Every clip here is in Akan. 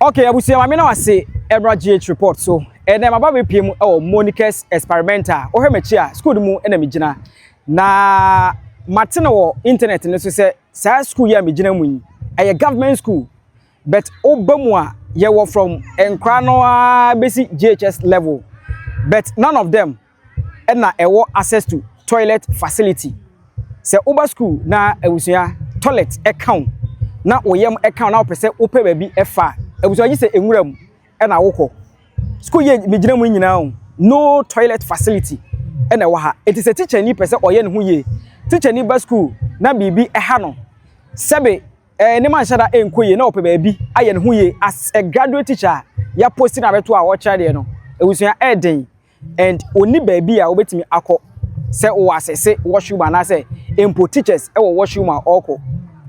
Okay, abusia ma me na wase Ebra GH report so na maba be piem Monicas experimental o hwemachi a school mu na me gina na matene wo internet ne so say school ya me gina mu yi aye government school but obamu a ye wo from enkra no basic GHS level but none of them na ewo access to toilet facility say oba school na abusia toilet account na oyem account na opese ope ba bi efa abuso yi se enwuram e na wokọ school ye megyina mu nyina no toilet facility e na wa ha it is a teacher ni pese oye ne ho ye teacher ni ba school na bibi e ha no sebe ne man shada enkoye na ope ba bi aye ne ho ye as a graduate teacher ya post na beto a wo kyade no abuso ya eden and oni ba bi a obetimi akọ se o asese washroom na se empo teachers e wo washroom a okọ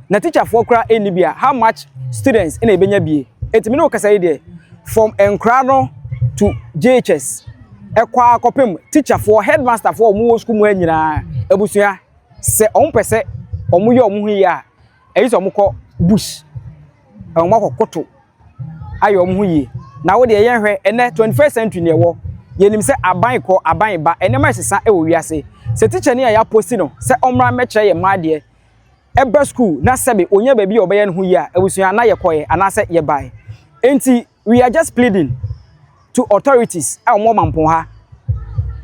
na teacher for kra eni bia how much students in ebenya bie etimi no kasa ide from enkrano to JHS ekwa akopem teacher for headmaster for omu school mu anyina ebusua se ompese omu ye omu hu ya eyiso omukọ bush omu akokoto ayo omu hu ye na wo de ye hwe ene 21st century ne wo yenim se aban ko aban ba ene ma sesa e wo wiase se teacher ni ya posti no se omra mekere ye maade ebe school na sebe onye ba bi obeye hu yi a ebusua na ye koye anase ye bai enti we are just pleading to authorities a omo mampon ha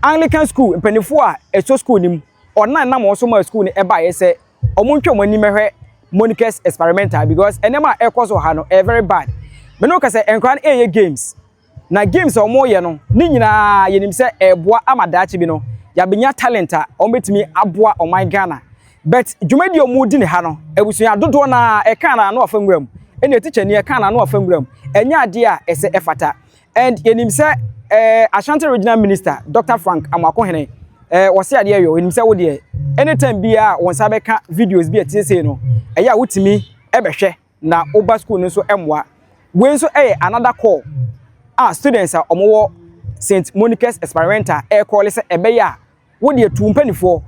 Anglican school mpanifo a eto school nim onan na mo so ma school ni eba ye se omo ntwam ani mehwe Monicas experimental because enema ekoso ha no very bad me no ka se enkran eye games na games omo ye no ni nyina yenim se eboa amadaachi bi no ya benya talent a ombetimi aboa oman Ghana but jumadi omudi ne ha no ebusuya dodo na e kan na ofa nwuram ene teacher ni e kan na ofa nwuram enya ade a ese efata and yenim se Asante regional minister Dr. Frank Amakohene wose ade ayo yenim se wo de anytime bia won sa be ka videos bia tiese no eya wutimi ebehwe na oba school no so emwa we so another call students a omowo St. Monicas experimental call se ebeya wo de tumpanifo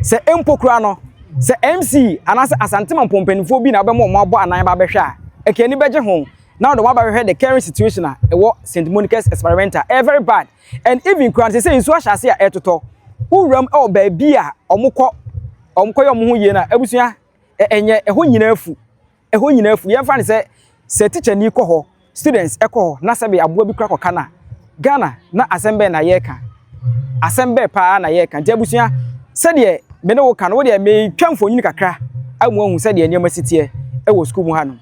se empokura no se MC anase Asante Mampong mpanifo bi na be mo abo anan ba behwe a ekeni beje ho now the waba behwe the current situation a ewo St. Monicas experimental very bad and even crowd say nso ahase a etoto uram e ba bi a omukọ yo mo ho ye na abusua enye eho nyina afu ye mfa ne se teacher ni kọ ho students ekọ ho na sebe aboa bi kra kọ kana Ghana na asembe na ye ka asembe pa na ye ka nti abusua se de me ne wo ka no wo de me twamfo nyini kakra amu ahu se de enema sitie e wo school mu ha no